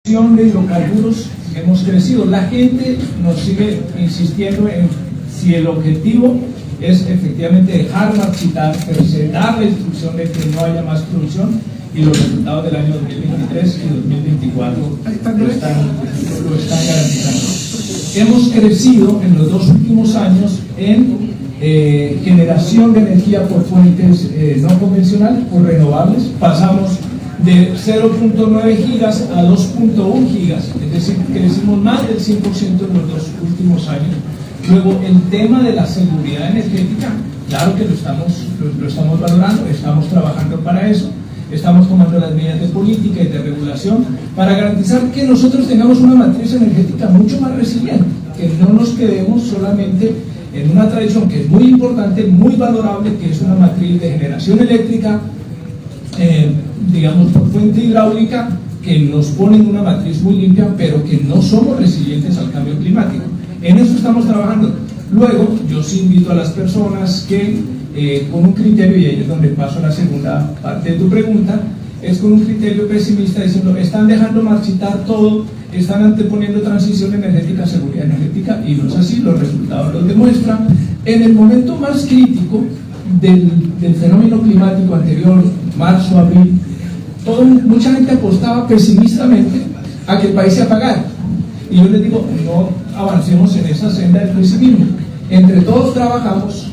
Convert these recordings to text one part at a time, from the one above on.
de hidrocarburos hemos crecido. La gente nos sigue insistiendo en si el objetivo es efectivamente dejar marchitar, pero se da la instrucción de que no haya más producción, y los resultados del año 2023 y 2024 lo están garantizando. Hemos crecido en los 2 últimos años en generación de energía por fuentes no convencionales, por renovables. Pasamos de 0.9 gigas a 2.1 gigas, es decir, crecimos más del 100% en los 2 últimos años. Luego, el tema de la seguridad energética, claro que lo estamos valorando, estamos trabajando para eso, estamos tomando las medidas de política y de regulación para garantizar que nosotros tengamos una matriz energética mucho más resiliente, que no nos quedemos solamente en una tradición que es muy importante, muy valorable, que es una matriz de generación eléctrica, digamos por fuente hidráulica, que nos pone en una matriz muy limpia, pero que no somos resilientes al cambio climático. En eso estamos trabajando. Luego, yo sí invito a las personas que con un criterio, y ahí es donde paso a la segunda parte de tu pregunta, es con un criterio pesimista, diciendo, están dejando marchitar todo, están anteponiendo transición energética a seguridad energética, y no es así, los resultados lo demuestran. En el momento más crítico del fenómeno climático anterior, marzo, abril, mucha gente apostaba pesimistamente a que el país se apagara, y yo les digo, no avancemos en esa senda del pesimismo. Entre todos trabajamos,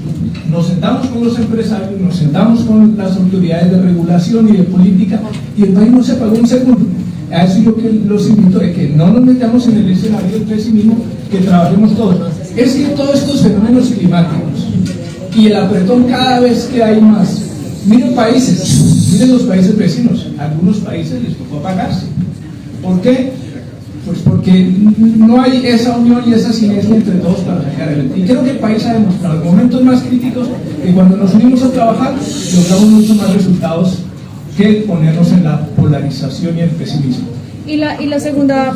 nos sentamos con los empresarios, nos sentamos con las autoridades de regulación y de política, y el país no se apagó un segundo. A eso yo que los invito, de que no nos metamos en el escenario del pesimismo, que trabajemos todos. Es que todos estos fenómenos climáticos y el apretón cada vez que hay más, miren los países vecinos, a algunos países les tocó apagarse. ¿Por qué? Pues porque no hay esa unión y esa sinergia entre todos para sacar adelante. Y creo que el país ha demostrado en momentos más críticos que cuando nos unimos a trabajar logramos muchos más resultados que ponernos en la polarización y el pesimismo. Y la segunda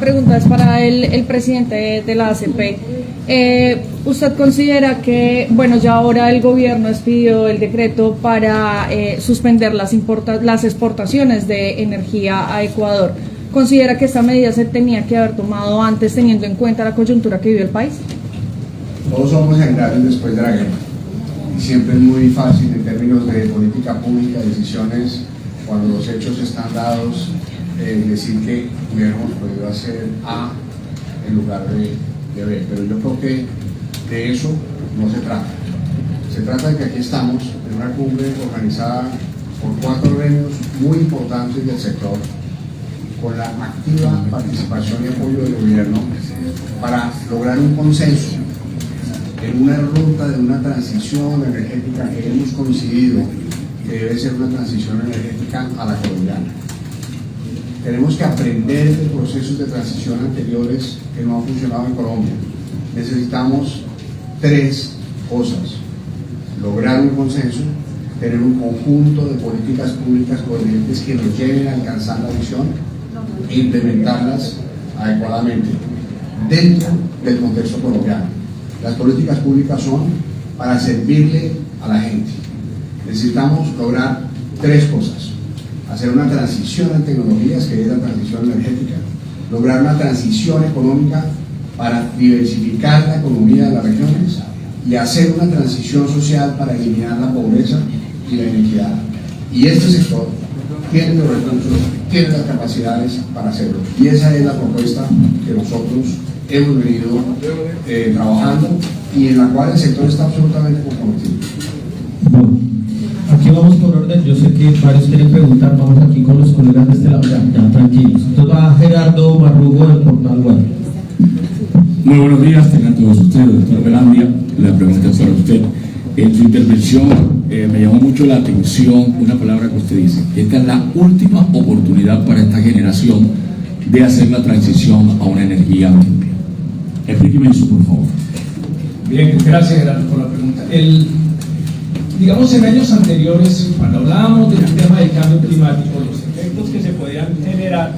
pregunta es para el presidente de la ACP. ¿Usted considera que, bueno, ya ahora el gobierno expidió el decreto para suspender las exportaciones de energía a Ecuador? ¿Considera que esta medida se tenía que haber tomado antes, teniendo en cuenta la coyuntura que vive el país? Todos somos generales después de la guerra, y siempre es muy fácil en términos de política pública, decisiones, cuando los hechos están dados, decir que hubiéramos podido hacer A en lugar de B, pero yo creo que de eso no se trata. Se trata de que aquí estamos en una cumbre organizada por 4 gremios muy importantes del sector, con la activa participación y apoyo del gobierno, para lograr un consenso en una ruta de una transición energética que hemos coincidido que debe ser una transición energética a la colombiana. Tenemos que aprender de procesos de transición anteriores que no han funcionado en Colombia. Necesitamos 3 cosas: lograr un consenso, tener un conjunto de políticas públicas coherentes que nos lleven a alcanzar la visión e implementarlas adecuadamente dentro del contexto colombiano. Las políticas públicas son para servirle a la gente. Necesitamos lograr 3 cosas: hacer una transición en tecnologías, que es la transición energética; lograr una transición económica para diversificar la economía de las regiones; y hacer una transición social para eliminar la pobreza y la inequidad. Y este sector tiene los recursos, tiene las capacidades para hacerlo, y esa es la propuesta que nosotros hemos venido trabajando, y en la cual el sector está absolutamente comprometido. Bueno, aquí vamos por orden. Yo sé que varios quieren preguntar. Vamos aquí con los colegas de este lado, ya tranquilos. Entonces va Gerardo Marrugo del Portal Web. Muy buenos días, tengan todos ustedes, doctor Velandia. La pregunta es para usted. En su intervención me llamó mucho la atención una palabra que usted dice: esta es la última oportunidad para esta generación de hacer la transición a una energía limpia. Explíqueme eso, por favor. Bien, gracias, Gerardo, por la pregunta. Digamos, en años anteriores, cuando hablábamos del tema del cambio climático, los efectos que se podían generar,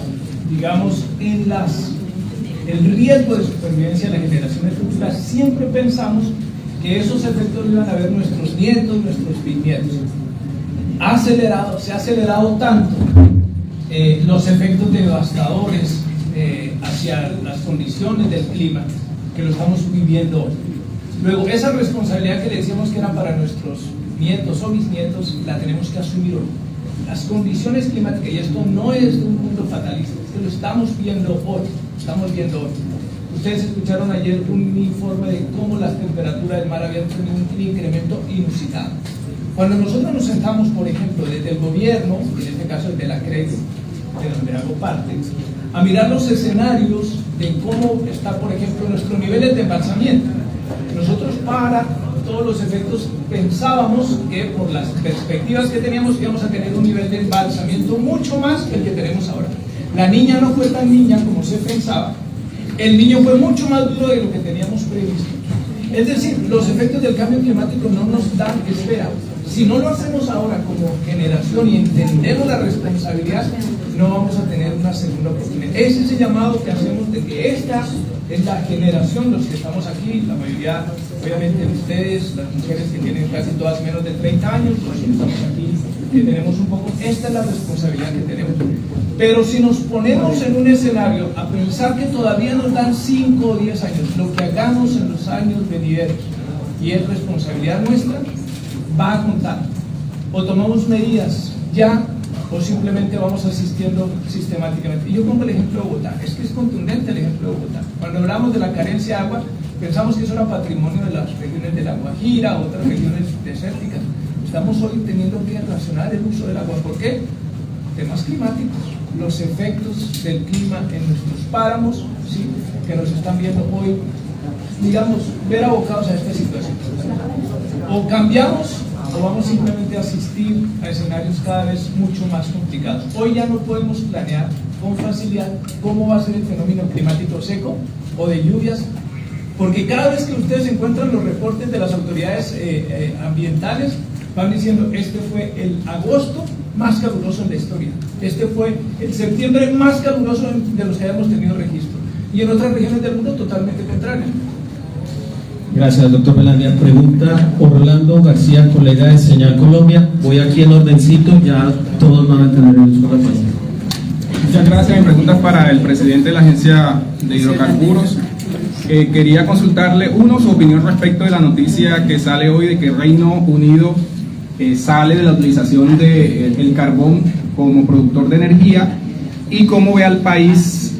digamos, el riesgo de supervivencia de las generaciones futuras, siempre pensamos que esos efectos iban a ver nuestros nietos, nuestros bisnietos. Se ha acelerado tanto los efectos devastadores hacia las condiciones del clima que lo estamos viviendo hoy. Luego, esa responsabilidad que le decíamos que era para nuestros nietos o bisnietos, la tenemos que asumir hoy. Las condiciones climáticas, y esto no es de un mundo fatalista, es que lo estamos viendo hoy, Ustedes escucharon ayer un informe de cómo las temperaturas del mar habían tenido un incremento inusitado. Cuando nosotros nos sentamos, por ejemplo, desde el gobierno, en este caso el de la CREG, de donde hago parte, a mirar los escenarios de cómo está, por ejemplo, nuestros niveles de embalsamiento. Nosotros, para todos los efectos, pensábamos que por las perspectivas que teníamos íbamos a tener un nivel de embalsamiento mucho más que el que tenemos ahora. La niña no fue tan niña como se pensaba, el niño fue mucho más duro de lo que teníamos previsto. Es decir, los efectos del cambio climático no nos dan espera. Si no lo hacemos ahora como generación y entendemos la responsabilidad, no vamos a tener una segunda oportunidad. Ese es el llamado que hacemos, de que esta es la generación, los que estamos aquí, la mayoría, obviamente ustedes, las mujeres que tienen casi todas menos de 30 años, los que estamos aquí, que tenemos un poco, esta es la responsabilidad que tenemos. Pero si nos ponemos en un escenario a pensar que todavía nos dan 5 o 10 años, lo que hagamos en los años venideros, y es responsabilidad nuestra, va a contar. O tomamos medidas ya, o simplemente vamos asistiendo sistemáticamente. Y yo pongo el ejemplo de Bogotá, es que es contundente el ejemplo de Bogotá. Cuando hablamos de la carencia de agua, pensamos que eso era patrimonio de las regiones de La Guajira, otras regiones desérticas. Estamos hoy teniendo que racionar el uso del agua. ¿Por qué? Temas climáticos, los efectos del clima en nuestros páramos, ¿sí?, que nos están viendo hoy, digamos, ver abocados a esta situación. O cambiamos o vamos simplemente a asistir a escenarios cada vez mucho más complicados. Hoy ya no podemos planear con facilidad cómo va a ser el fenómeno climático seco o de lluvias, porque cada vez que ustedes encuentran los reportes de las autoridades ambientales, van diciendo, este fue el agosto más caluroso en la historia, este fue el septiembre más caluroso de los que hayamos tenido registro, y en otras regiones del mundo totalmente contrario. Gracias, doctor Velandia. Pregunta Orlando García, colega de Señal Colombia. Voy aquí en ordencito, ya todos van a tener el uso de la palabra. Muchas gracias. Mi pregunta es para el presidente de la Agencia de Hidrocarburos. Quería consultarle, su opinión respecto de la noticia que sale hoy de que Reino Unido sale de la utilización del carbón como productor de energía, y cómo ve al país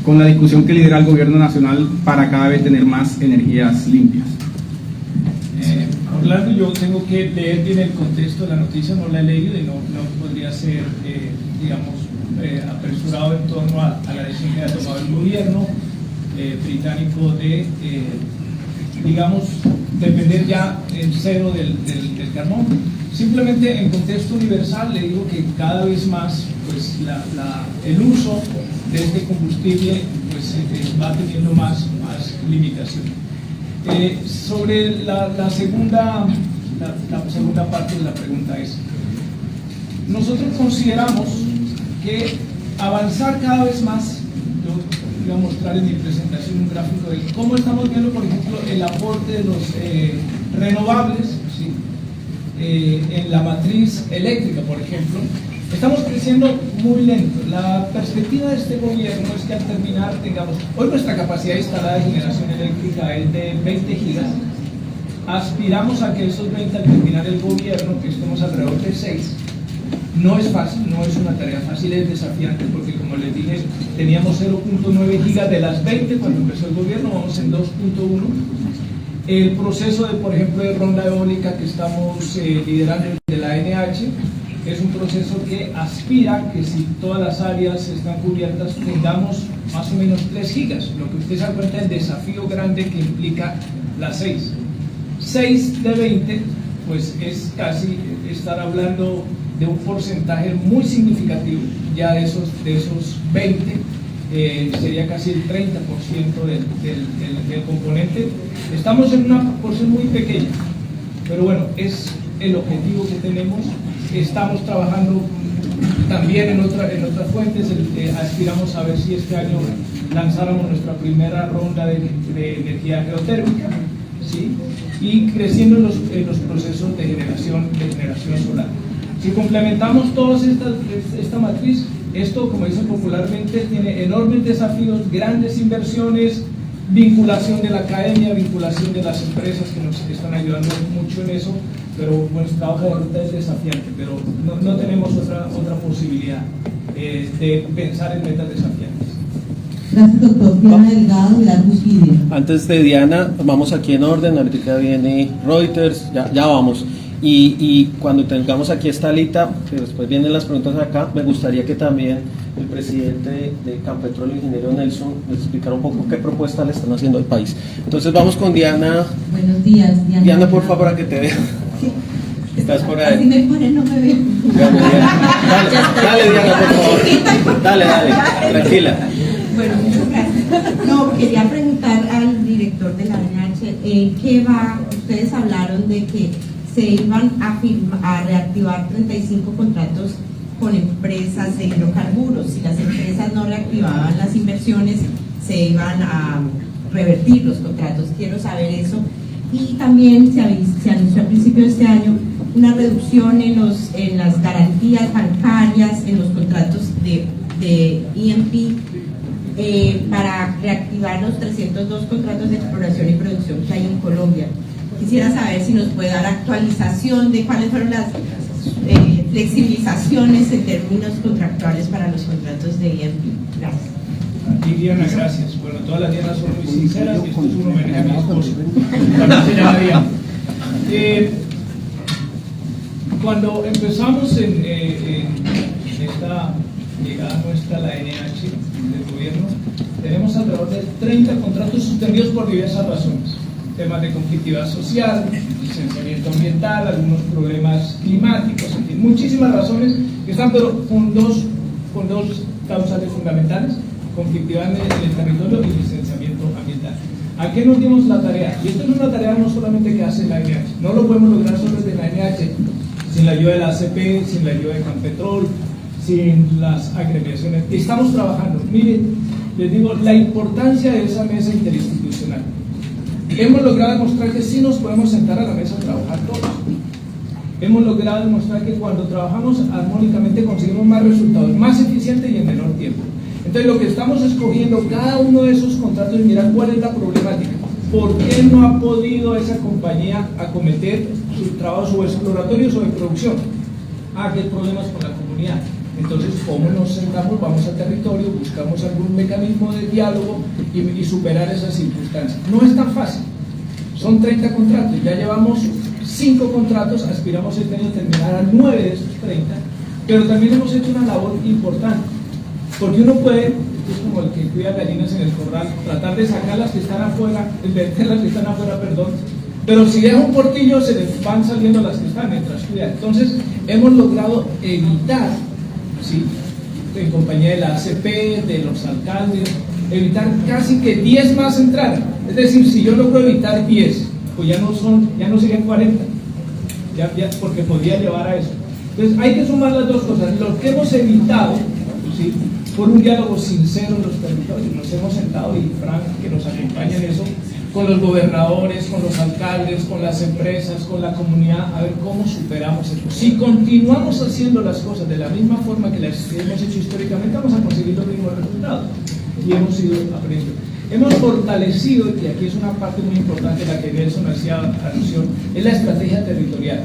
con la discusión que lidera el gobierno nacional para cada vez tener más energías limpias. Orlando, yo tengo que leer bien el contexto de la noticia, no la he leído y no podría ser, apresurado en torno a la decisión que ha tomado el gobierno británico de, depender ya en cero del carbón. Simplemente en contexto universal le digo que cada vez más pues, el uso de este combustible pues, va teniendo más limitación. Sobre la segunda parte de la pregunta es, nosotros consideramos que avanzar cada vez más, yo voy a mostrar en mi presentación un gráfico de cómo estamos viendo, por ejemplo, el aporte de los renovables, ¿sí?, en la matriz eléctrica, por ejemplo. Estamos creciendo muy lento. La perspectiva de este gobierno es que al terminar hoy nuestra capacidad instalada de generación eléctrica es de 20 gigas. Aspiramos a que esos 20 al terminar el gobierno, que estemos alrededor de 6. No es fácil, no es una tarea fácil, es desafiante, porque como les dije, teníamos 0.9 gigas de las 20 cuando empezó el gobierno, vamos en 2.1. El proceso de, por ejemplo, de ronda eólica que estamos liderando de la ANH, es un proceso que aspira que si todas las áreas están cubiertas tengamos más o menos 3 gigas, lo que usted se da cuenta del desafío grande que implica las 6. 6 de 20, pues es casi estar hablando de un porcentaje muy significativo, ya de esos 20, sería casi el 30% del componente. Estamos en una proporción muy pequeña, pero bueno, es el objetivo que tenemos. Estamos trabajando también en otras fuentes. Aspiramos a ver si este año lanzáramos nuestra primera ronda de energía geotérmica, ¿sí?, y creciendo en los procesos de generación solar. Si complementamos toda esta matriz, esto, como dicen popularmente, tiene enormes desafíos, grandes inversiones, vinculación de la academia, vinculación de las empresas que nos están ayudando mucho en eso, pero nuestra hoja de ruta es desafiante, pero no tenemos otra posibilidad de pensar en metas desafiantes. Gracias, doctor. Diana Delgado, de la Wikipedia. Antes de Diana, vamos aquí en orden, ahorita viene Reuters, ya vamos. Y cuando tengamos aquí esta lista, que después vienen las preguntas acá, me gustaría que también el presidente de Campetrol, el ingeniero Nelson, les explicara un poco qué propuesta le están haciendo al país. Entonces vamos con Diana. Buenos días, Diana. Diana, por favor, para que te vea. Estás por ahí. Si me pone, no me veo. Dale, Diana, por favor. Dale, tranquila. Bueno, muchas gracias. No, quería preguntar al director de la ANH, ustedes hablaron de que se iban a reactivar 35 contratos con empresas de hidrocarburos. Si las empresas no reactivaban las inversiones, se iban a revertir los contratos. Quiero saber eso. Y también se anunció al principio de este año una reducción en las garantías bancarias en los contratos de INP para reactivar los 302 contratos de exploración y producción que hay en Colombia. Quisiera saber si nos puede dar actualización de cuáles fueron las flexibilizaciones en términos contractuales para los contratos de INP. Gracias. Aquí, Diana, gracias. Bueno, todas las Dianas son muy sinceras y esto es un homenaje a mi esposa. Se llama Diana. Cuando empezamos en esta llegada nuestra a la NH del gobierno, tenemos alrededor de 30 contratos suspendidos por diversas razones. Temas de conflictividad social, licenciamiento ambiental, algunos problemas climáticos, en fin, muchísimas razones que están, pero con dos causales fundamentales: conflictividad en el territorio y licenciamiento ambiental. ¿A qué nos dimos la tarea? Y esto es una tarea no solamente que hace la NH, no lo podemos lograr solo desde la NH, sin la ayuda de la ACP, sin la ayuda de Campetrol, sin las agremiaciones. Estamos trabajando. Miren, les digo, la importancia de esa mesa interinstitucional. Hemos logrado demostrar que sí nos podemos sentar a la mesa a trabajar todos. Hemos logrado demostrar que cuando trabajamos armónicamente conseguimos más resultados, más eficientes y en menor tiempo. Entonces lo que estamos escogiendo cada uno de esos contratos y mirar cuál es la problemática. ¿Por qué no ha podido esa compañía acometer sus trabajos o exploratorios o de producción? ¿Qué problemas con la comunidad? Entonces, ¿cómo nos sentamos? Vamos al territorio, buscamos algún mecanismo de diálogo y superar esas circunstancias. No es tan fácil. Son 30 contratos, ya llevamos 5 contratos, aspiramos este año a terminar a 9 de esos 30, pero también hemos hecho una labor importante, porque uno puede, es como el que cuida gallinas en el corral, tratar de sacar las que están afuera, vender las que están afuera, pero si deja un portillo se les van saliendo las que están mientras cuida. Entonces, hemos logrado evitar, ¿sí?, en compañía de la ACP, de los alcaldes, evitar casi que 10 más entraran. Es decir, si yo logro evitar 10, pues ya no serían 40, ya, porque podría llevar a eso. Entonces hay que sumar las dos cosas, lo que hemos evitado, ¿sí?, por un diálogo sincero en los territorios. Nos hemos sentado, y Frank, que nos acompaña en eso, con los gobernadores, con los alcaldes, con las empresas, con la comunidad, a ver cómo superamos eso. Si continuamos haciendo las cosas de la misma forma que las hemos hecho históricamente, vamos a conseguir los mismos resultados. Y hemos ido aprendiendo. Hemos fortalecido, y aquí es una parte muy importante de la que Nelson hacía alusión, es la estrategia territorial.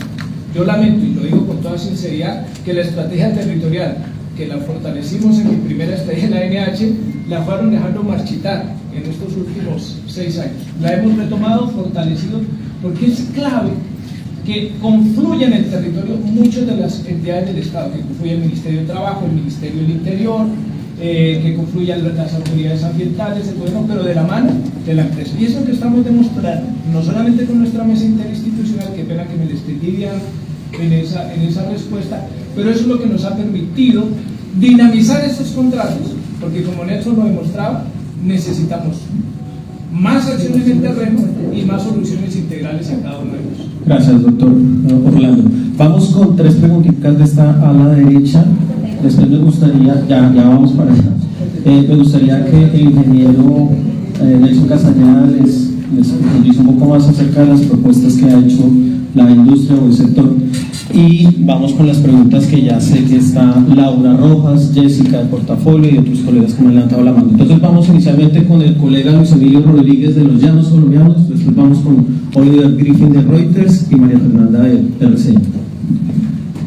Yo lamento, y lo digo con toda sinceridad, que la estrategia territorial, que la fortalecimos en mi primera estadía en la NH, la fueron dejando marchitar en estos últimos 6 años. La hemos retomado, fortalecido, porque es clave que confluyan en el territorio muchas de las entidades del Estado, que confluya el Ministerio de Trabajo, el Ministerio del Interior, que confluyan las autoridades ambientales, el gobierno, pero de la mano de la empresa. Y eso es lo que estamos demostrando, no solamente con nuestra mesa interinstitucional, que pena que me despedirían en esa respuesta, pero eso es lo que nos ha permitido dinamizar estos contratos, porque como Nelson lo demostraba, necesitamos más acción en el terreno y más soluciones integrales a cada uno de ellos. Gracias, doctor Orlando. Vamos con 3 preguntitas de esta a la derecha. Después me gustaría, ya vamos para allá. Me gustaría que el ingeniero Nelson Castañeda les dice un poco más acerca de las propuestas que ha hecho la industria o el sector. Y vamos con las preguntas que ya sé que está Laura Rojas, Jessica de Portafolio y otros colegas que me han levantado la mano. Entonces vamos inicialmente con el colega Luis Emilio Rodríguez de Los Llanos Colombianos, después vamos con Oliver Griffin de Reuters y María Fernanda de RCN.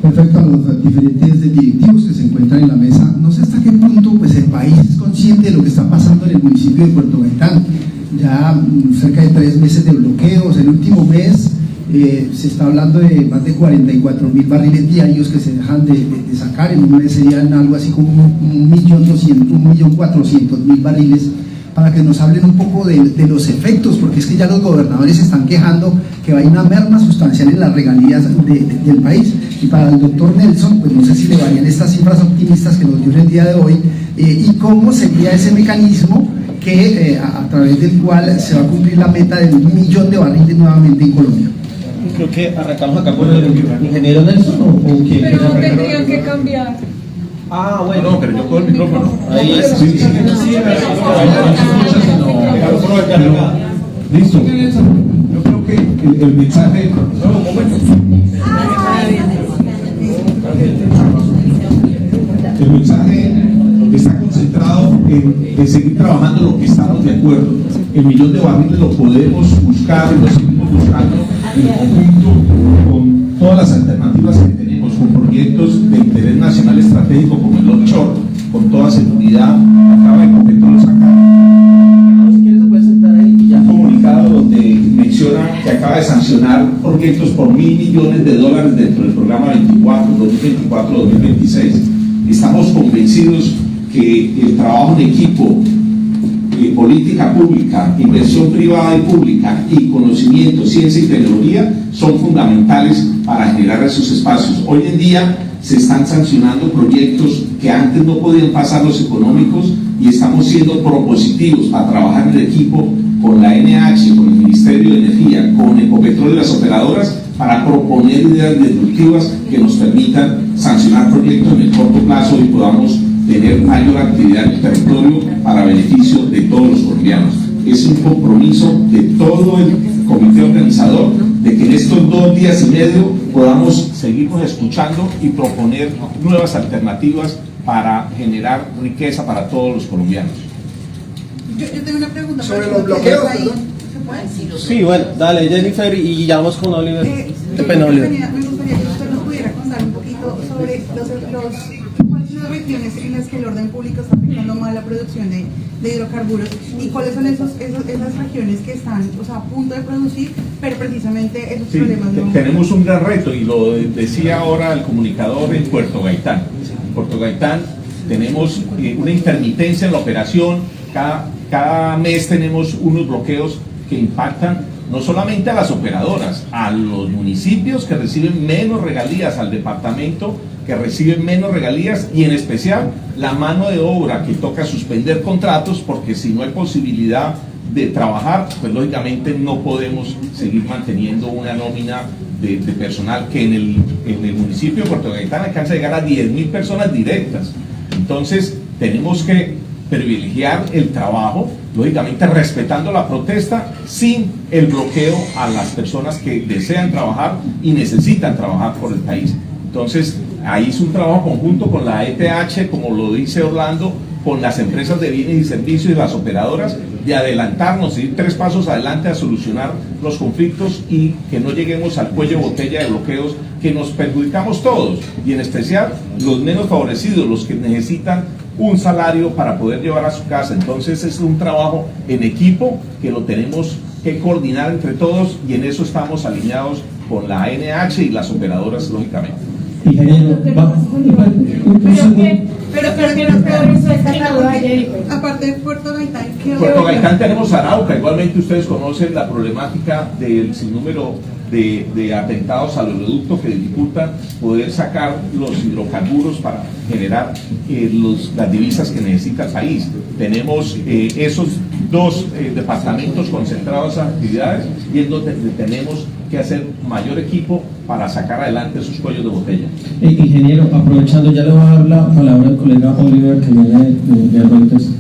Perfecto, a los diferentes directivos que se encuentran en la mesa, no sé hasta qué punto pues, el país es consciente de lo que está pasando en el municipio de Puerto Gaitán. Ya cerca de 3 meses de bloqueos, el último mes se está hablando de más de 44.000 barriles diarios que se dejan de sacar, en un mes serían algo así como 1.400.000 barriles, para que nos hablen un poco de los efectos, porque es que ya los gobernadores se están quejando que va a haber una merma sustancial en las regalías del país. Y para el doctor Nelson, pues no sé si le varían estas cifras optimistas que nos dio en el día de hoy, y cómo sería ese mecanismo que a través del cual se va a cumplir la meta de 1 millón de barriles nuevamente en Colombia. Creo que arrancamos acá por el ingeniero Nelson o quién. Pero tendrían que cambiar. Ah, bueno. No, pero yo con el micrófono. Ahí es. Listo. Yo creo que el mensaje. El mensaje está concentrado en seguir trabajando lo que estamos de acuerdo. El 1 millón de barriles lo podemos buscar y lo seguimos buscando en conjunto con todas las alternativas que tenemos, con proyectos de interés nacional estratégico como el offshore, con toda seguridad. Acaba de Ecopetrol sacar un comunicado donde menciona que acaba de sancionar proyectos por $1.000 millones dentro del programa 2024-2026. Estamos convencidos que el trabajo en equipo, política pública, inversión privada y pública y conocimiento, ciencia y tecnología son fundamentales para generar esos espacios. Hoy en día se están sancionando proyectos que antes no podían pasar los económicos y estamos siendo propositivos para trabajar en equipo con la NH, con el Ministerio de Energía, con Ecopetrol y las operadoras para proponer ideas disruptivas que nos permitan sancionar proyectos en el corto plazo y podamos tener mayor actividad en el territorio para beneficio de todos los colombianos. Es un compromiso de todo el comité organizador de que en estos 2 días y medio podamos seguirnos escuchando y proponer nuevas alternativas para generar riqueza para todos los colombianos. Yo tengo una pregunta sobre los bloqueos. ¿Se puede? Sí, bueno, dale Jennifer y ya vamos con Oliver. Qué pena, Oliver. Me gustaría que usted nos pudiera contar un poquito sobre cuáles son las regiones en las que el orden público está afectando más la producción de hidrocarburos y cuáles son esas regiones que están a punto de producir, pero precisamente esos problemas no. Tenemos un gran reto y lo decía ahora el comunicador en Puerto Gaitán. En Puerto Gaitán tenemos una intermitencia en la operación, cada mes tenemos unos bloqueos que impactan no solamente a las operadoras, a los municipios que reciben menos regalías, al departamento que reciben menos regalías y en especial la mano de obra que toca suspender contratos porque si no hay posibilidad de trabajar, pues lógicamente no podemos seguir manteniendo una nómina de personal que en el municipio de Puerto Gaitán alcanza a llegar a 10.000 personas directas. Entonces tenemos que privilegiar el trabajo, lógicamente respetando la protesta sin el bloqueo a las personas que desean trabajar y necesitan trabajar por el país. Entonces ahí es un trabajo conjunto con la ETH, como lo dice Orlando, con las empresas de bienes y servicios y las operadoras, de adelantarnos, ir 3 pasos adelante a solucionar los conflictos y que no lleguemos al cuello de botella de bloqueos que nos perjudicamos todos, y en especial los menos favorecidos, los que necesitan un salario para poder llevar a su casa. Entonces es un trabajo en equipo que lo tenemos que coordinar entre todos y en eso estamos alineados con la ANH y las operadoras, lógicamente. Ingeniero, aparte de Puerto Gaitán, Puerto Gaitán tenemos Arauca, igualmente ustedes conocen la problemática del sinnúmero de atentados al oleoducto que dificultan poder sacar los hidrocarburos para generar las divisas que necesita el país. Tenemos esos 2 departamentos concentrados en actividades y es donde tenemos que hacer mayor equipo para sacar adelante esos cuellos de botella. Ingeniero, aprovechando, ya le voy a dar la palabra al colega Oliver que viene de Reuters.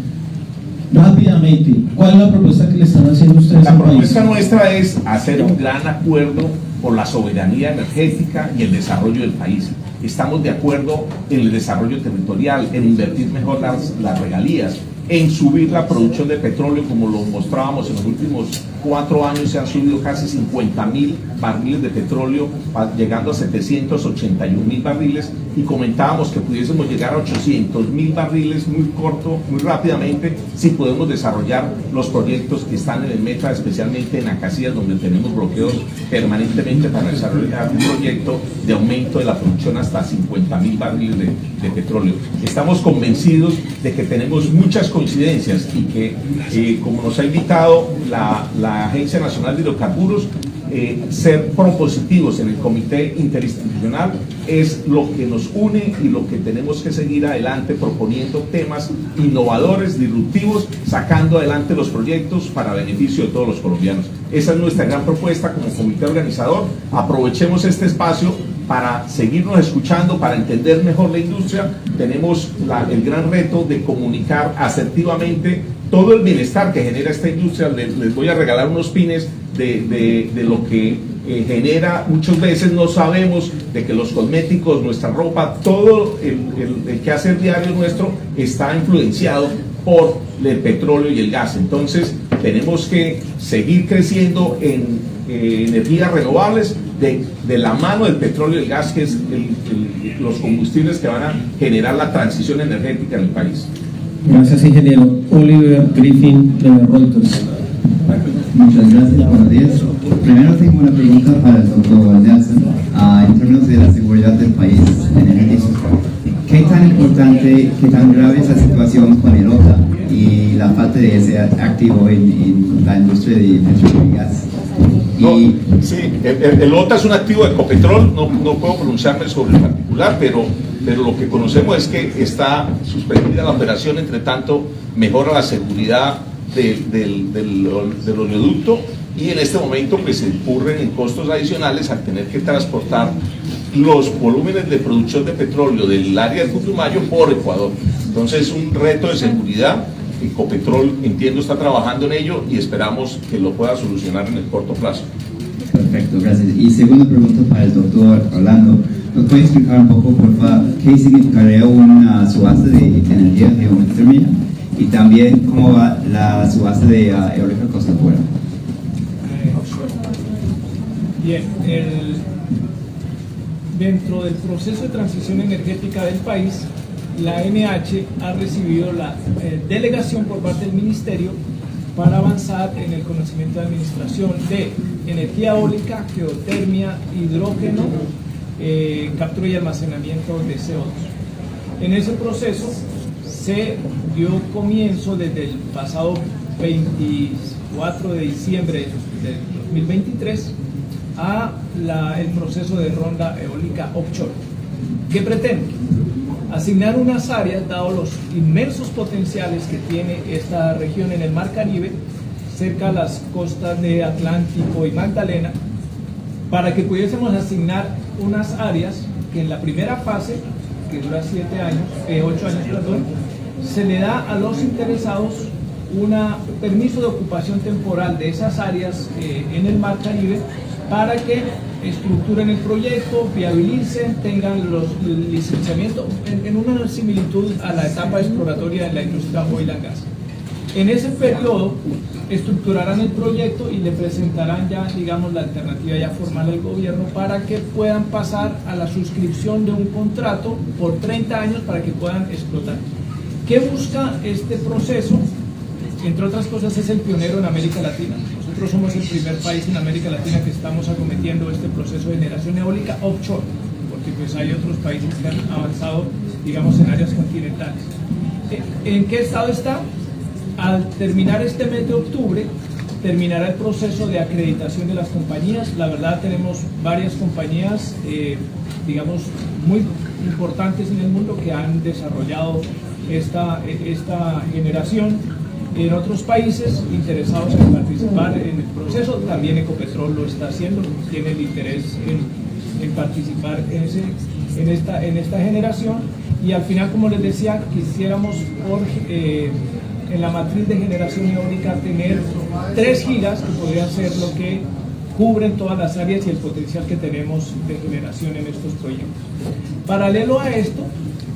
Rápida, rápidamente, ¿cuál es la propuesta que le están haciendo ustedes La al país? propuesta nuestra es hacer un gran acuerdo por la soberanía energética y el desarrollo del país. Estamos de acuerdo en el desarrollo territorial, en invertir mejor las regalías, en subir la producción de petróleo, como lo mostrábamos en los últimos 4 años, se han subido casi 50.000 barriles de petróleo, llegando a 781.000 barriles, y comentábamos que pudiésemos llegar a 800.000 barriles muy rápidamente, si podemos desarrollar los proyectos que están en el meta, especialmente en Acacias, donde tenemos bloqueos permanentemente para desarrollar un proyecto de aumento de la producción hasta 50.000 barriles de petróleo. Estamos convencidos de que tenemos muchas coincidencias y que, como nos ha invitado la Agencia Nacional de Hidrocarburos, ser propositivos en el Comité Interinstitucional es lo que nos une y lo que tenemos que seguir adelante, proponiendo temas innovadores, disruptivos, sacando adelante los proyectos para beneficio de todos los colombianos. Esa es nuestra gran propuesta como comité organizador. Aprovechemos este espacio para seguirnos escuchando, para entender mejor la industria. Tenemos el gran reto de comunicar asertivamente todo el bienestar que genera esta industria. Les voy a regalar unos pines de lo que genera. Muchas veces no sabemos de que los cosméticos, nuestra ropa, todo el quehacer diario nuestro está influenciado por el petróleo y el gas. Entonces tenemos que seguir creciendo en energías renovables de la mano del petróleo y el gas, que es los combustibles que van a generar la transición energética en el país. Gracias, ingeniero. Oliver Griffin, de Reuters. Muchas gracias, buenos días. Primero tengo una pregunta para el doctor Nelson, en términos de la seguridad del país energético. ¿Qué tan importante, qué tan grave es la situación con el OTA y la falta de ese activo en la industria de petróleo y gas? Sí, el OTA es un activo de Ecopetrol, no puedo pronunciarme sobre el particular, pero lo que conocemos es que está suspendida la operación. Entre tanto, mejora la seguridad del oleoducto, y en este momento pues se incurren en costos adicionales al tener que transportar los volúmenes de producción de petróleo del área de Putumayo por Ecuador. Entonces es un reto de seguridad. Ecopetrol, entiendo, está trabajando en ello y esperamos que lo pueda solucionar en el corto plazo. Perfecto, gracias. Y segunda pregunta para el doctor Orlando. ¿Nos puede explicar un poco, por favor, qué significaría una subasta de energía geotérmica? Y también cómo va la subasta de eólica Costa Fuera. Bien, dentro del proceso de transición energética del país, la NH ha recibido la delegación por parte del Ministerio para avanzar en el conocimiento de administración de energía eólica, geotermia, hidrógeno, captura y almacenamiento de CO2. En ese proceso se dio comienzo desde el pasado 24 de diciembre del 2023 el proceso de ronda eólica offshore. ¿Qué pretende? Asignar unas áreas, dado los inmensos potenciales que tiene esta región en el Mar Caribe, cerca a las costas de Atlántico y Magdalena, para que pudiésemos asignar unas áreas que en la primera fase, que dura 8 años, se le da a los interesados un permiso de ocupación temporal de esas áreas en el Mar Caribe, para que estructuren el proyecto, viabilicen, tengan los licenciamientos en una similitud a la etapa exploratoria de la industria oil and gas. En ese periodo estructurarán el proyecto y le presentarán ya, digamos, la alternativa ya formal al gobierno para que puedan pasar a la suscripción de un contrato por 30 años para que puedan explotar. ¿Qué busca este proceso? Entre otras cosas, es el pionero en América Latina. Nosotros somos el primer país en América Latina que estamos acometiendo este proceso de generación eólica offshore, porque pues hay otros países que han avanzado, digamos, en áreas continentales. ¿En qué estado está? Al terminar este mes de octubre, terminará el proceso de acreditación de las compañías. La verdad, tenemos varias compañías, digamos, muy importantes en el mundo que han desarrollado esta generación. En otros países interesados en participar en el proceso, también Ecopetrol lo está haciendo, tiene el interés en participar en esta generación. Y al final, como les decía, quisiéramos en la matriz de generación eólica tener 3 gigas, que podría ser lo que cubren todas las áreas y el potencial que tenemos de generación en estos proyectos. Paralelo a esto,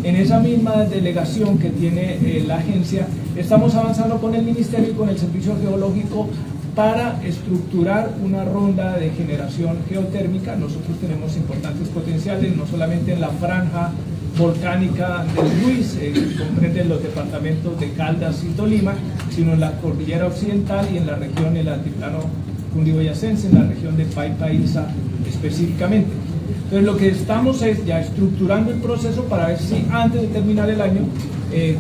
en esa misma delegación que tiene la agencia, estamos avanzando con el Ministerio y con el Servicio Geológico para estructurar una ronda de generación geotérmica. Nosotros tenemos importantes potenciales, no solamente en la franja volcánica del Ruiz, que comprende los departamentos de Caldas y Tolima, sino en la cordillera occidental y en la región del altiplano cundiboyacense, en la región de Paipaíza específicamente. Entonces lo que estamos es ya estructurando el proceso para ver si antes de terminar el año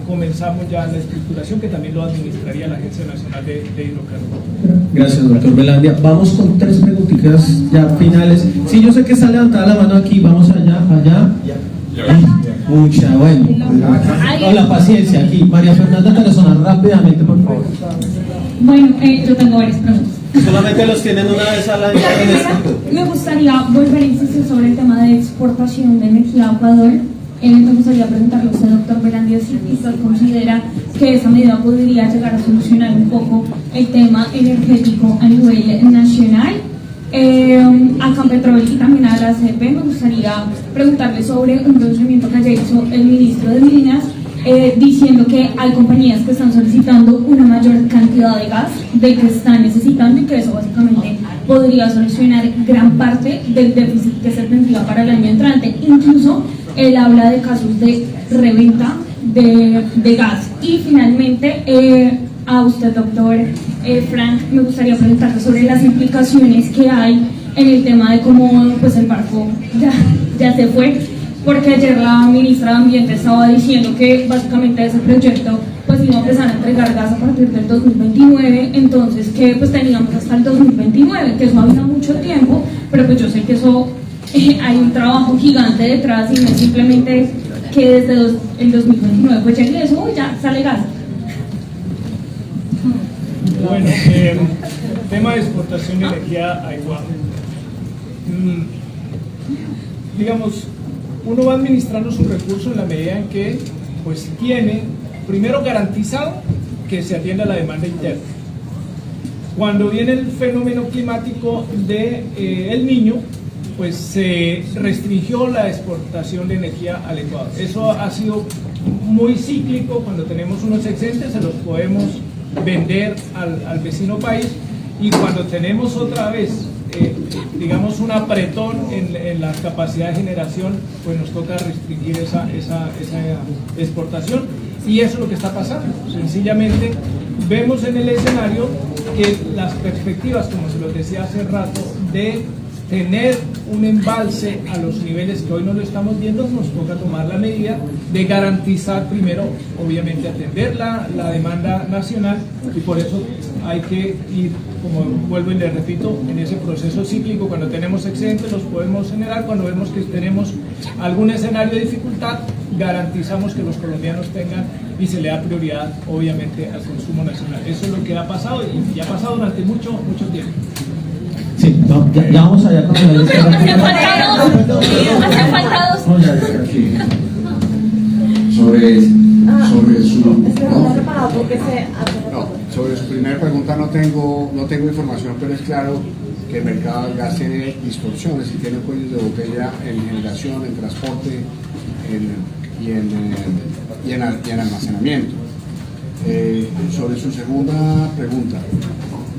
comenzamos ya la estructuración, que también lo administraría la Agencia Nacional de Hidrocarburos. Gracias, doctor Velandia. Vamos con 3 preguntitas ya finales. Sí, yo sé que está levantada la mano aquí, vamos allá. Mucha, bueno. Con la paciencia aquí. María Fernanda Tarazona, rápidamente, por favor. Bueno, yo tengo varias preguntas. Solamente los tienen una vez a la La primera, me gustaría volver a insistir sobre el tema de exportación de energía a Ecuador. Me gustaría preguntarle a usted, doctor Velandia, si usted considera que esa medida podría llegar a solucionar un poco el tema energético a nivel nacional. A Campetrol y también a la ACP me gustaría preguntarle sobre un pronunciamiento que haya hecho el ministro de Minas, diciendo que hay compañías que están solicitando una mayor cantidad de gas del que están necesitando y que eso básicamente podría solucionar gran parte del déficit que se tendría para el año entrante. Incluso él habla de casos de reventa de gas. Y finalmente, a usted, doctor Frank, me gustaría preguntarle sobre las implicaciones que hay en el tema de cómo pues el barco ya se fue, porque ayer la ministra de Ambiente estaba diciendo que básicamente ese proyecto pues iba a empezar a entregar gas a partir del 2029, entonces que pues teníamos hasta el 2029, que eso había mucho tiempo, pero pues yo sé que eso hay un trabajo gigante detrás y no es simplemente que desde el 2029 pues llegue eso, ya sale gas. Bueno, tema de exportación de energía a Ecuador. Digamos, uno va administrando sus recursos en la medida en que pues tiene primero garantizado que se atienda a la demanda interna. Cuando viene el fenómeno climático de El Niño, pues se restringió la exportación de energía al Ecuador. Eso ha sido muy cíclico. Cuando tenemos unos excedentes se los podemos vender al vecino país, y cuando tenemos otra vez digamos un apretón en la capacidad de generación, pues nos toca restringir esa exportación, y eso es lo que está pasando. Sencillamente vemos en el escenario que las perspectivas, como se los decía hace rato, de tener un embalse a los niveles que hoy no lo estamos viendo, nos toca tomar la medida de garantizar primero, obviamente, atender la demanda nacional, y por eso hay que ir, como vuelvo y le repito, en ese proceso cíclico. Cuando tenemos excedentes los podemos generar, cuando vemos que tenemos algún escenario de dificultad, garantizamos que los colombianos tengan y se le da prioridad, obviamente, al consumo nacional. Eso es lo que ha pasado, y ha pasado durante mucho tiempo. Sí, no, ya vamos allá con la lista. Hacen falta dos. Sobre su primera pregunta no tengo información, pero es claro que el mercado del gas tiene distorsiones y tiene cuellos de botella en generación, en transporte y en almacenamiento. Sobre su segunda pregunta,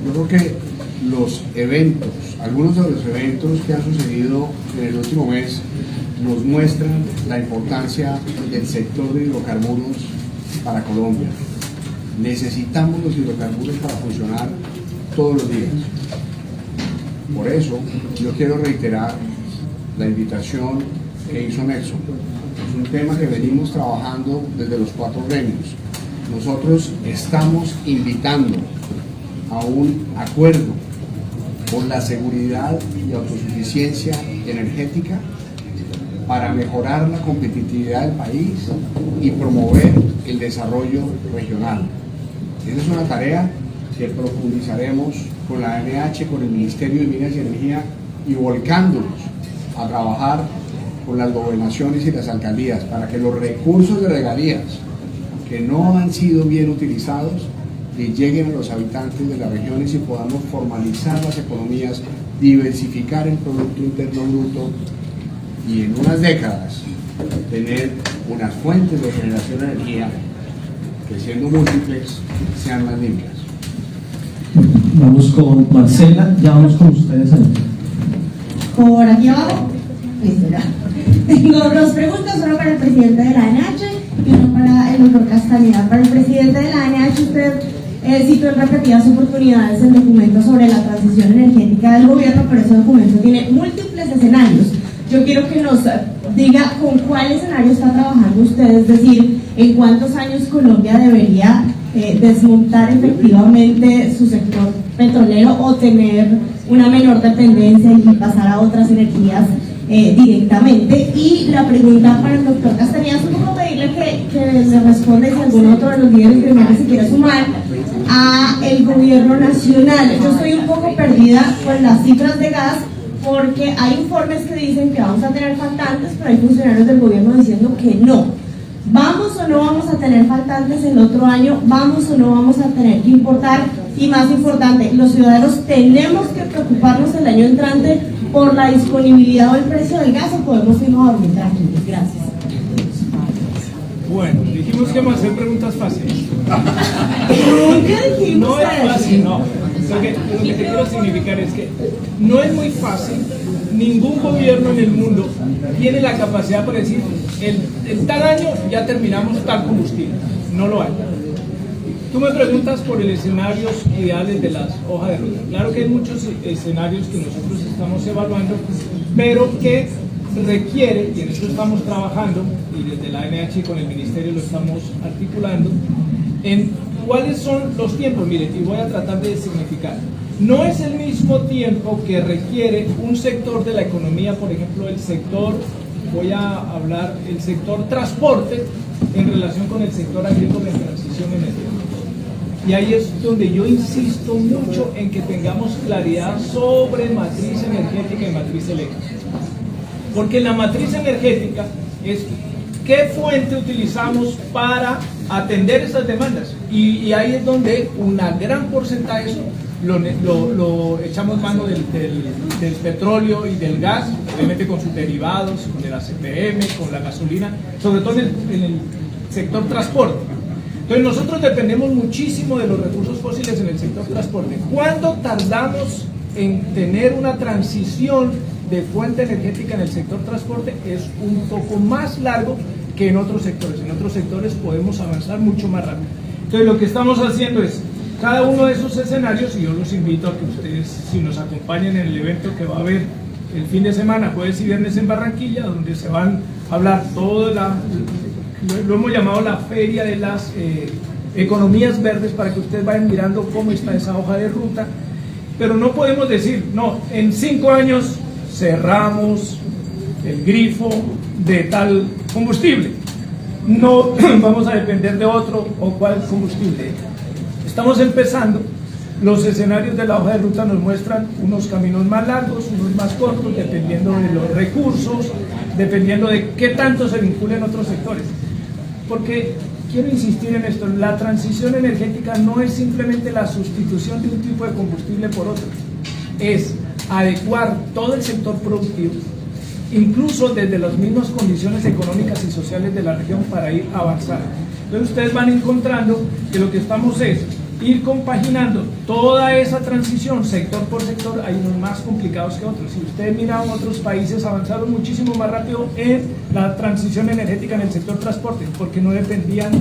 yo creo que algunos de los eventos que han sucedido en el último mes nos muestran la importancia del sector de hidrocarburos para Colombia. Necesitamos los hidrocarburos para funcionar todos los días. Por eso yo quiero reiterar la invitación que hizo Nelson. Es un tema que venimos trabajando desde los 4 gremios. Nosotros estamos invitando a un acuerdo por la seguridad y autosuficiencia energética para mejorar la competitividad del país y promover el desarrollo regional. Esa es una tarea que profundizaremos con la ANH, con el Ministerio de Minas y Energía, y volcándonos a trabajar con las gobernaciones y las alcaldías para que los recursos de regalías que no han sido bien utilizados, que lleguen a los habitantes de las regiones y podamos formalizar las economías, diversificar el Producto Interno Bruto y en unas décadas tener unas fuentes de generación de energía que, siendo múltiples, sean más limpias. Vamos con Marcela, ya vamos con ustedes ahí. Por aquí abajo, listo ya. Tengo dos preguntas, una para el presidente de la ANH y una para el doctor Castañeda. Para el presidente de la ANH, usted citó en repetidas oportunidades el documento sobre la transición energética del gobierno, pero ese documento tiene múltiples escenarios. Yo quiero que nos diga con cuál escenario está trabajando usted, es decir, en cuántos años Colombia debería desmontar efectivamente su sector petrolero o tener una menor dependencia y pasar a otras energías directamente. Y la pregunta para el doctor Castañeda es como pedirle que le responda si algún otro de los líderes gremiales se quiere sumar a el gobierno nacional. Yo estoy un poco perdida con las cifras de gas, porque hay informes que dicen que vamos a tener faltantes, pero hay funcionarios del gobierno diciendo que no. ¿Vamos o no vamos a tener faltantes el otro año? ¿Vamos o no vamos a tener que importar? Y más importante, los ciudadanos tenemos que preocuparnos el año entrante por la disponibilidad o el precio del gas, o podemos irnos a dormir tranquilos. Gracias. Bueno, dijimos que vamos a hacer preguntas fáciles. Nunca dijimos no es fácil, eso. no. Lo que te quiero significar es que no es muy fácil. Ningún gobierno en el mundo tiene la capacidad para decir en tal año ya terminamos tal combustible. No lo hay. Tú me preguntas por el escenarios ideales de las hojas de ruta. Claro que hay muchos escenarios que nosotros estamos evaluando, pero que requiere, y en eso estamos trabajando, y desde la ANH con el Ministerio lo estamos articulando, en cuáles son los tiempos. Mire, y voy a tratar de significar. No es el mismo tiempo que requiere un sector de la economía, por ejemplo, el sector, voy a hablar, el sector transporte, en relación con el sector agrícola en transición energética. Y ahí es donde yo insisto mucho en que tengamos claridad sobre matriz energética y matriz eléctrica. Porque la matriz energética es qué fuente utilizamos para atender esas demandas. Y ahí es donde una gran porcentaje de eso lo echamos mano del petróleo y del gas, obviamente con sus derivados, con el ACPM, con la gasolina, sobre todo en el sector transporte. Entonces nosotros dependemos muchísimo de los recursos fósiles en el sector transporte. ¿Cuánto tardamos en tener una transición de fuente energética en el sector transporte? Es un poco más largo que en otros sectores. En otros sectores podemos avanzar mucho más rápido. Entonces lo que estamos haciendo es cada uno de esos escenarios, y yo los invito a que ustedes, si nos acompañan en el evento que va a haber el fin de semana, jueves y viernes en Barranquilla, donde se van a hablar toda lo hemos llamado la feria de las economías verdes, para que ustedes vayan mirando cómo está esa hoja de ruta. Pero no podemos decir, no, en 5 años cerramos el grifo de tal combustible, no vamos a depender de otro o cuál combustible. Estamos empezando, los escenarios de la hoja de ruta nos muestran unos caminos más largos, unos más cortos, dependiendo de los recursos, dependiendo de qué tanto se vinculen otros sectores. Porque quiero insistir en esto, la transición energética no es simplemente la sustitución de un tipo de combustible por otro, es adecuar todo el sector productivo, incluso desde las mismas condiciones económicas y sociales de la región, para ir avanzando. Entonces ustedes van encontrando que lo que estamos es ir compaginando toda esa transición sector por sector. Hay unos más complicados que otros. Si ustedes miran, otros países avanzaron muchísimo más rápido en la transición energética en el sector transporte, porque no dependían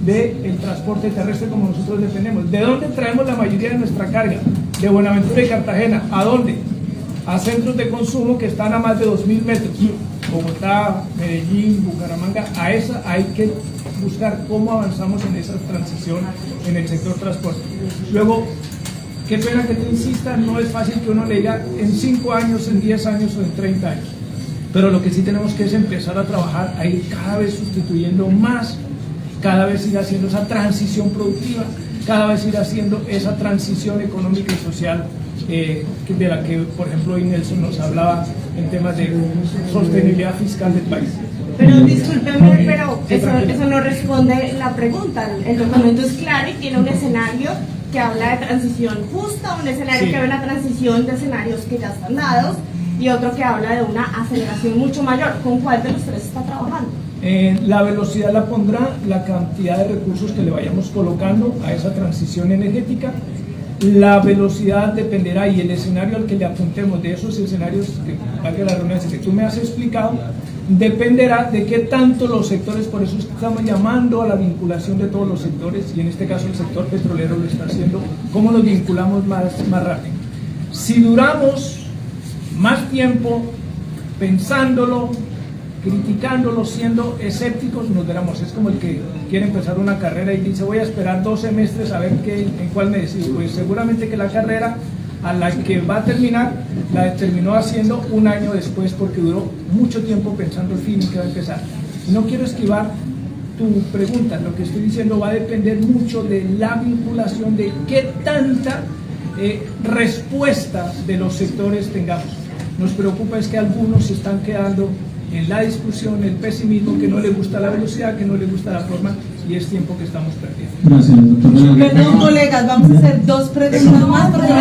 del transporte terrestre como nosotros dependemos. ¿De dónde traemos la mayoría de nuestra carga? De Buenaventura y Cartagena. ¿A dónde? A centros de consumo que están a más de 2.000 metros. Bogotá, Medellín, Bucaramanga. A esa hay que buscar cómo avanzamos en esa transición en el sector transporte. Luego, qué pena que te insista, no es fácil que uno le diga en 5 años, en 10 años o en 30 años. Pero lo que sí tenemos que es empezar a trabajar, a ir cada vez sustituyendo más, cada vez ir haciendo esa transición productiva, cada vez ir haciendo esa transición económica y social de la que, por ejemplo, hoy Nelson nos hablaba en temas de sostenibilidad fiscal del país. Pero discúlpeme, pero eso no responde la pregunta. El documento es claro y tiene un escenario que habla de transición justa, un escenario que habla de la transición de escenarios que ya están dados y otro que habla de una aceleración mucho mayor. ¿Con cuál de los tres está trabajando? La velocidad la pondrá la cantidad de recursos que le vayamos colocando a esa transición energética. La velocidad dependerá y el escenario al que le apuntemos de esos escenarios, que valga la redundancia, que tú me has explicado, dependerá de qué tanto los sectores, por eso estamos llamando a la vinculación de todos los sectores, y en este caso el sector petrolero lo está haciendo, cómo nos vinculamos más rápido. Si duramos más tiempo pensándolo, criticándolo, siendo escépticos, nos veremos. Es como el que quiere empezar una carrera y dice voy a esperar 2 semestres a ver en cuál me decido. Pues seguramente que la carrera a la que va a terminar la terminó haciendo 1 año después porque duró mucho tiempo pensando el fin que va a empezar. No quiero esquivar tu pregunta, lo que estoy diciendo va a depender mucho de la vinculación, de qué tanta respuesta de los sectores tengamos. Nos preocupa es que algunos se están quedando en la discusión, el pesimismo, que no le gusta la velocidad, que no le gusta la forma, y es tiempo que estamos perdiendo. Gracias, doctor. Perdón, colegas, vamos a hacer 2 preguntas más porque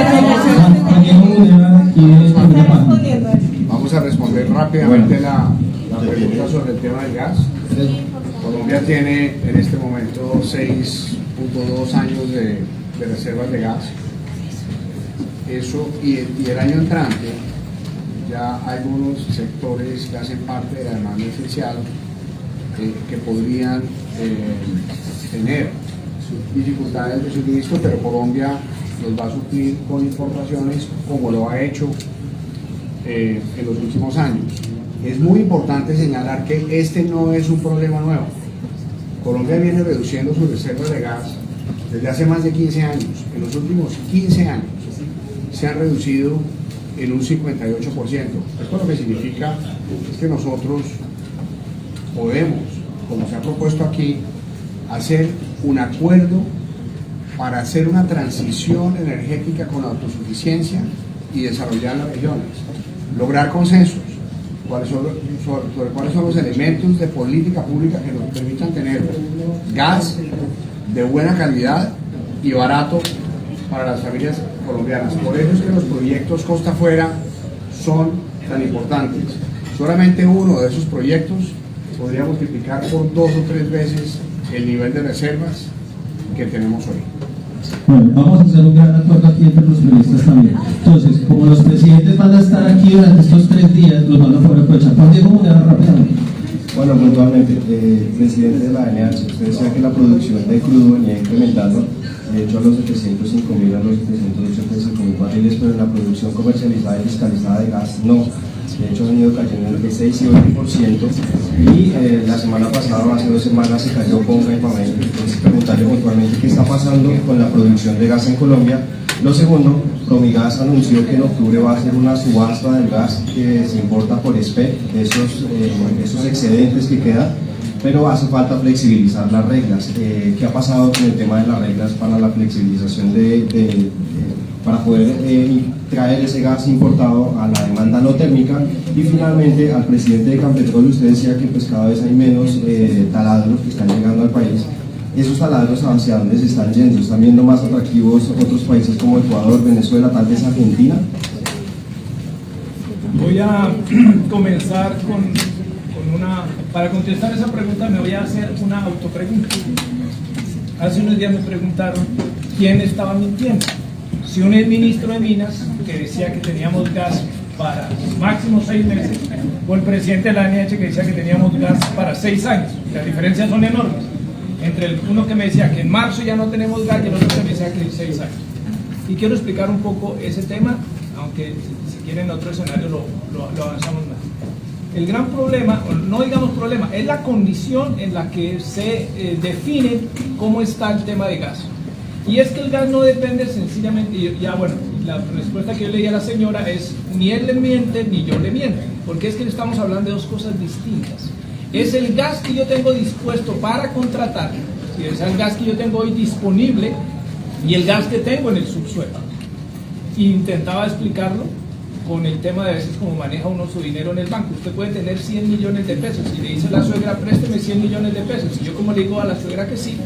vamos a responder rápidamente la pregunta sobre el tema del gas. Colombia tiene en este momento 6.2 años de reservas de gas. Eso, y el año entrante ya hay algunos sectores que hacen parte de la demanda esencial que podrían tener dificultades de suministro, pero Colombia los va a suplir con importaciones como lo ha hecho en los últimos años. Es muy importante señalar que este no es un problema nuevo. Colombia viene reduciendo sus reservas de gas desde hace más de 15 años. En los últimos 15 años se han reducido en un 58%. Esto lo que significa es que nosotros podemos, como se ha propuesto aquí, hacer un acuerdo para hacer una transición energética con autosuficiencia y desarrollar las regiones, lograr consensos sobre cuáles son los elementos de política pública que nos permitan tener gas de buena calidad y barato para las familias colombianas. Por eso es que los proyectos costa afuera son tan importantes. Solamente uno de esos proyectos podría multiplicar por 2 o 3 veces el nivel de reservas que tenemos hoy. Bueno, vamos a hacer un gran acuerdo aquí entre los periodistas también. Entonces, como los presidentes van a estar aquí durante estos 3 días, los van a poder aprovechar. Juan Diego Munera, rápidamente. Bueno, puntualmente, presidente de la ANH, usted decía que la producción de crudo venía incrementando, de hecho a los 705.000 a los 785.000 barriles, pero en la producción comercializada y fiscalizada de gas no. De hecho han ido cayendo entre 6 y 8%, y la semana pasada, hace 2 semanas, se cayó con Caipamel. Entonces, preguntarle puntualmente qué está pasando con la producción de gas en Colombia. Lo segundo, Promigas anunció que en octubre va a hacer una subasta del gas que se importa por SPEC, esos excedentes que quedan, pero hace falta flexibilizar las reglas. ¿Qué ha pasado con el tema de las reglas para la flexibilización para poder traer ese gas importado a la demanda no térmica? Y finalmente, al presidente de Campetrol, usted decía que pues cada vez hay menos taladros que están llegando al país. ¿Esos taladros hacia dónde se están yendo? ¿Están viendo más atractivos otros países como Ecuador, Venezuela, tal vez Argentina? Voy a comenzar con una... Para contestar esa pregunta me voy a hacer una autopregunta. Hace unos días me preguntaron quién estaba mintiendo. Si un exministro de Minas que decía que teníamos gas para máximo 6 meses, o el presidente de la ANH que decía que teníamos gas para 6 años. Las diferencias son enormes. Entre uno que me decía que en marzo ya no tenemos gas y el otro que me decía que en 6 años. Y quiero explicar un poco ese tema, aunque si quieren otro escenario lo avanzamos más. El gran problema, o no digamos problema, es la condición en la que se define cómo está el tema de gas. Y es que el gas no depende sencillamente, y ya bueno, la respuesta que yo le di a la señora es ni él le miente ni yo le miento, porque es que estamos hablando de 2 cosas distintas. Es el gas que yo tengo dispuesto para contratar, es el gas que yo tengo hoy disponible y el gas que tengo en el subsuelo. Intentaba explicarlo con el tema de a veces como maneja uno su dinero en el banco. Usted puede tener 100 millones de pesos y le dice a la suegra, présteme 100 millones de pesos. Y yo como le digo a la suegra que sí,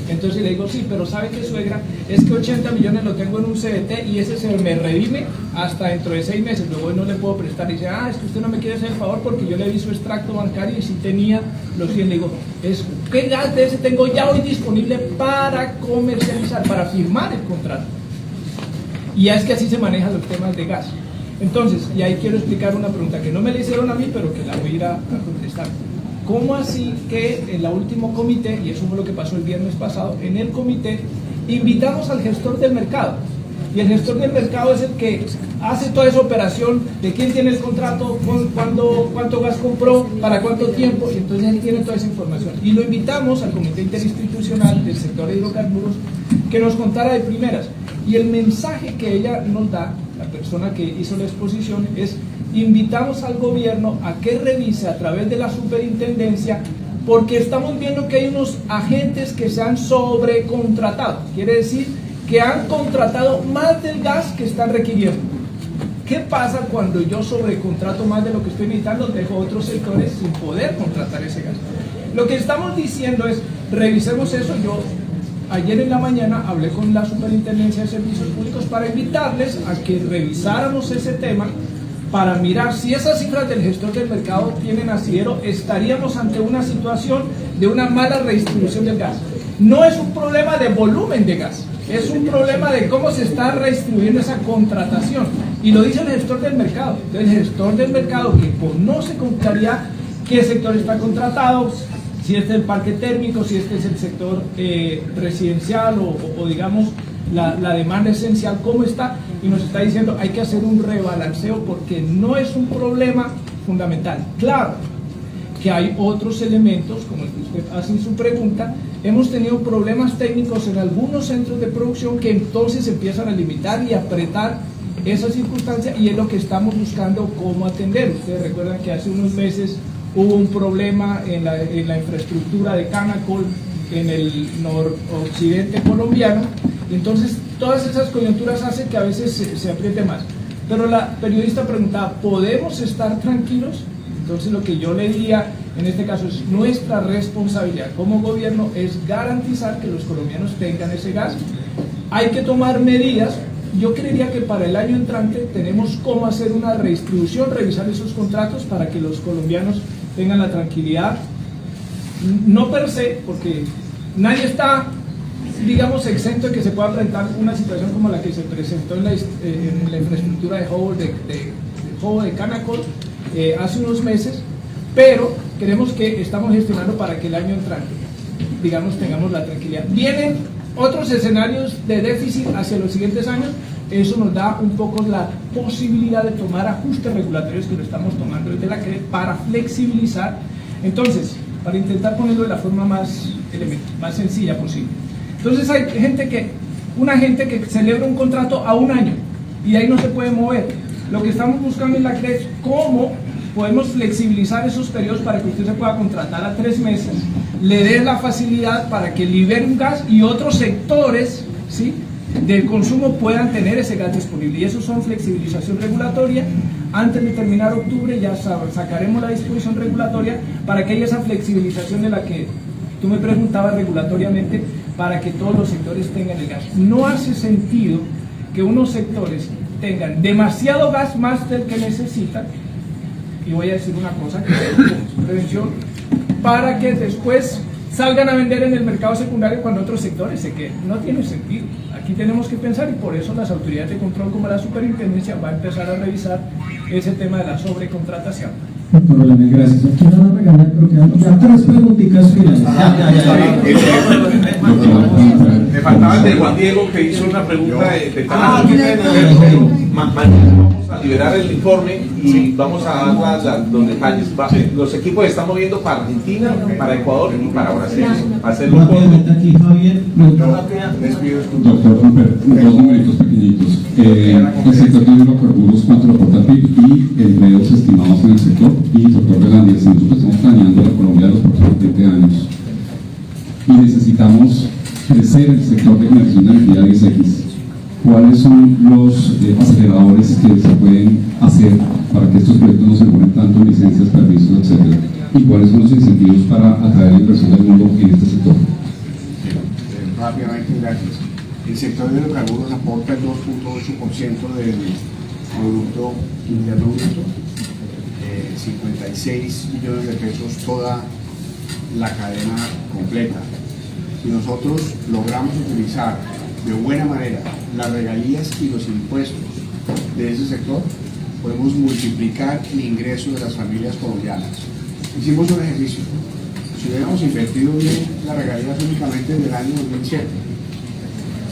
entonces le digo sí, pero ¿sabe qué, suegra? Es que 80 millones lo tengo en un CDT y ese se me redime hasta dentro de 6 meses, luego no le puedo prestar. Y dice, es que usted no me quiere hacer el favor porque yo le vi su extracto bancario y sí tenía los 100. Le digo, ¿qué gas de ese tengo ya hoy disponible para comercializar, para firmar el contrato? Y ya es que así se manejan los temas de gas. Entonces, y ahí quiero explicar una pregunta que no me la hicieron a mí, pero que la voy a ir a contestar. ¿Cómo así que en el último comité, y eso fue lo que pasó el viernes pasado, en el comité invitamos al gestor del mercado? Y el gestor del mercado es el que hace toda esa operación de quién tiene el contrato, cuánto gas compró, para cuánto tiempo, y entonces él tiene toda esa información. Y lo invitamos al comité interinstitucional del sector de hidrocarburos que nos contara de primeras. Y el mensaje que ella nos da, la persona que hizo la exposición, es: invitamos al gobierno a que revise a través de la superintendencia, porque estamos viendo que hay unos agentes que se han sobrecontratado, quiere decir que han contratado más del gas que están requiriendo. ¿Qué pasa cuando yo sobrecontrato más de lo que estoy necesitando? Dejo otros sectores sin poder contratar ese gas. Lo que estamos diciendo es, revisemos eso. Yo ayer en la mañana hablé con la Superintendencia de Servicios Públicos para invitarles a que revisáramos ese tema, para mirar si esas cifras del gestor del mercado tienen asidero. Estaríamos ante una situación de una mala redistribución del gas. No es un problema de volumen de gas, es un problema de cómo se está redistribuyendo esa contratación, y lo dice el gestor del mercado. Entonces el gestor del mercado, que conoce con claridad qué sector está contratado, si este es el parque térmico, si este es el sector residencial o digamos la demanda esencial, cómo está, y nos está diciendo hay que hacer un rebalanceo porque no es un problema fundamental. Claro que hay otros elementos, como el que usted hace en su pregunta. Hemos tenido problemas técnicos en algunos centros de producción que entonces empiezan a limitar y apretar esa circunstancia, y es lo que estamos buscando cómo atender. Ustedes recuerdan que hace unos meses hubo un problema en la infraestructura de Canacol en el noroccidente colombiano, y entonces todas esas coyunturas hacen que a veces se apriete más. Pero la periodista preguntaba, ¿podemos estar tranquilos? Entonces lo que yo le diría en este caso es: nuestra responsabilidad como gobierno es garantizar que los colombianos tengan ese gas. Hay que tomar medidas. Yo creería que para el año entrante tenemos cómo hacer una redistribución, revisar esos contratos para que los colombianos tengan la tranquilidad, no per se, porque nadie está, digamos, exento de que se pueda presentar una situación como la que se presentó en la infraestructura de Jobo de Canacol hace unos meses, pero creemos que estamos gestionando para que el año entrante, digamos, tengamos la tranquilidad. Vienen otros escenarios de déficit hacia los siguientes años. Eso nos da un poco la posibilidad de tomar ajustes regulatorios, que lo estamos tomando desde la CRE para flexibilizar. Entonces, para intentar ponerlo de la forma más sencilla posible. Entonces hay una gente que celebra un contrato a un año y ahí no se puede mover. Lo que estamos buscando en la CRE es cómo podemos flexibilizar esos periodos para que usted se pueda contratar a 3 meses, le dé la facilidad para que libere un gas y otros sectores, ¿sí?, del consumo puedan tener ese gas disponible. Y eso son flexibilización regulatoria. Antes de terminar octubre ya sacaremos la disposición regulatoria para que haya esa flexibilización de la que tú me preguntabas regulatoriamente, para que todos los sectores tengan el gas. No hace sentido que unos sectores tengan demasiado gas más del que necesitan, y voy a decir una cosa que es prevención, para que después salgan a vender en el mercado secundario cuando otros sectores se queden. No tiene sentido. Aquí tenemos que pensar, y por eso las autoridades de control como la Superintendencia va a empezar a revisar ese tema de la sobrecontratación. Doctor Belandia, gracias. Aquí no nos regalan, pero quedan ya 3 preguntitas finales. Me faltaba el de Juan Diego, que hizo una pregunta de vamos a liberar el informe y vamos a dar los detalles. Los equipos están moviendo para Argentina, para Ecuador y para Brasil. Rápidamente aquí, Javier. Doctor Rupert, 2 numeritos pequeñitos. El sector de hidrocarburos, ¿cuánto reporta el PIB y empleos estimados en el sector? Y doctor Belandia, si nosotros estamos planeando la Colombia de los próximos 20 años y necesitamos crecer el sector de comercio de energía 10X, ¿cuáles son los aceleradores que se pueden hacer para que estos proyectos no se demoren tanto en licencias, permisos, etcétera? ¿Y cuáles son los incentivos para atraer la inversión del mundo en este sector? Rápidamente, gracias. El sector de hidrocarburos aporta el 2.8% del Producto Interno Bruto, 56 millones de pesos toda la cadena completa. Si nosotros logramos utilizar de buena manera las regalías y los impuestos de ese sector, podemos multiplicar el ingreso de las familias colombianas. Hicimos un ejercicio. Si hubiéramos invertido bien las regalías únicamente desde el año 2007,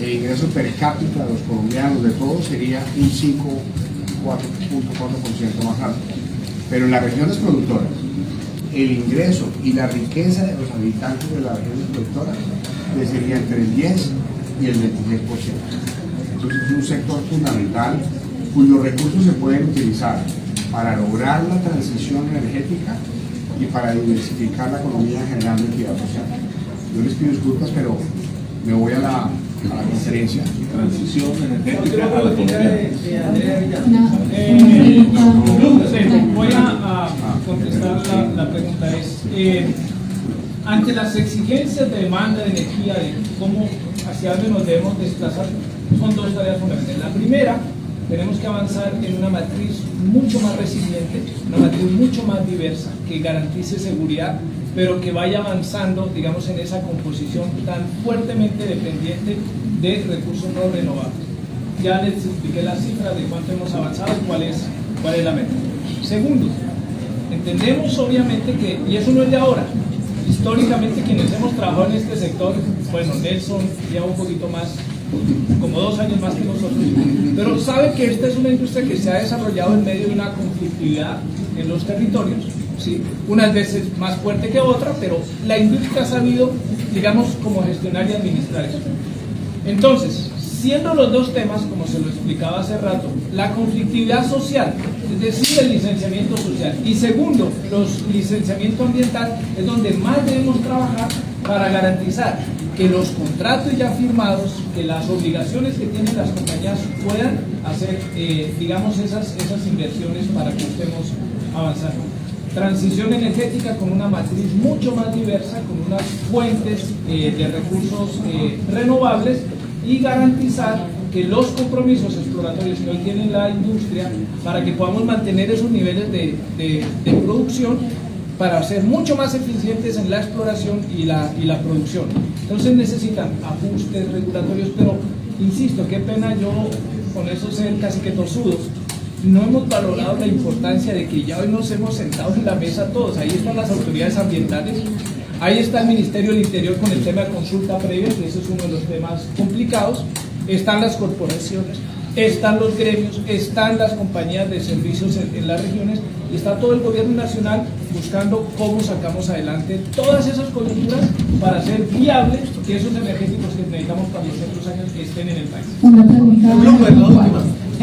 el ingreso per cápita de los colombianos de todos sería un 5,4% más alto. Pero en las regiones productoras, el ingreso y la riqueza de los habitantes de las regiones productoras sería entre el 10 y el 26%. Entonces es un sector fundamental cuyos recursos se pueden utilizar para lograr la transición energética y para diversificar la economía generando equidad social. Yo les pido disculpas, pero me voy a la conferencia. Transición energética a la economía. Voy a contestar la pregunta. Ante las exigencias de demanda de energía, de cómo, hacia dónde nos debemos desplazar, son dos tareas fundamentales. La primera, tenemos que avanzar en una matriz mucho más resiliente, una matriz mucho más diversa, que garantice seguridad, pero que vaya avanzando, digamos, en esa composición tan fuertemente dependiente de recursos no renovables. Ya les expliqué las cifras de cuánto hemos avanzado y cuál es la meta. Segundo, entendemos obviamente que, y eso no es de ahora, históricamente quienes hemos trabajado en este sector, bueno, Nelson lleva un poquito más, como 2 años más que nosotros, pero sabe que esta es una industria que se ha desarrollado en medio de una conflictividad en los territorios, ¿sí? Unas veces más fuerte que otra, pero la industria ha sabido, digamos, cómo gestionar y administrar eso. Entonces, siendo los dos temas, como se lo explicaba hace rato, la conflictividad social, es decir, el licenciamiento social, y segundo, los licenciamiento ambiental, es donde más debemos trabajar para garantizar que los contratos ya firmados, que las obligaciones que tienen las compañías puedan hacer, digamos, esas inversiones para que estemos avanzando. Transición energética con una matriz mucho más diversa, con unas fuentes de recursos renovables, y garantizar que los compromisos exploratorios que hoy tiene la industria, para que podamos mantener esos niveles de producción, para ser mucho más eficientes en la exploración y la producción. Entonces necesitan ajustes regulatorios, pero insisto, qué pena yo con eso ser casi que tosudos. No hemos valorado la importancia de que ya hoy nos hemos sentado en la mesa todos. Ahí están las autoridades ambientales, ahí está el Ministerio del Interior con el tema de consulta previa, que ese es uno de los temas complicados. Están las corporaciones, están los gremios, están las compañías de servicios en las regiones, y está todo el gobierno nacional buscando cómo sacamos adelante todas esas coyunturas para hacer viables que esos energéticos que necesitamos para los otros años estén en el país. Una pregunta en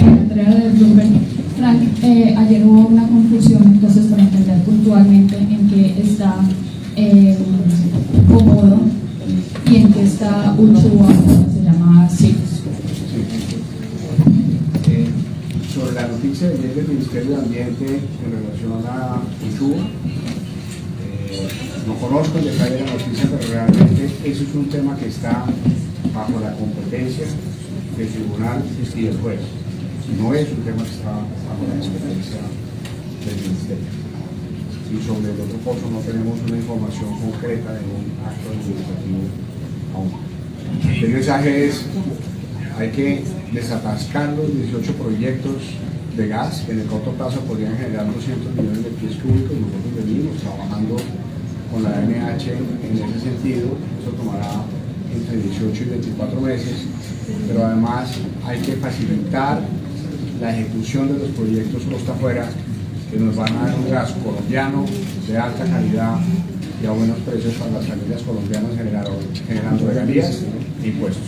la entrega de Bloomberg. Frank, ayer hubo una confusión, entonces, para entender puntualmente en qué está Cómodo y en qué está Uchuva, se llama CIPS. Sobre la noticia de ayer del Ministerio de Ambiente en relación a Uchuva, no conozco el detalle de la noticia, pero realmente eso es un tema que está bajo la competencia del tribunal y del juez. No es un tema que está bajo la competencia del Ministerio. Y sobre el otro pozo no tenemos una información concreta de un acto administrativo aún. El mensaje es: hay que desatascar los 18 proyectos de gas que en el corto plazo podrían generar 200 millones de pies cúbicos. Nosotros venimos trabajando con la ANH en ese sentido. Eso tomará entre 18 y 24 meses, pero además hay que facilitar la ejecución de los proyectos costa afuera, que nos van a dar un gas colombiano de alta calidad y a buenos precios para las familias colombianas, generando regalías e impuestos.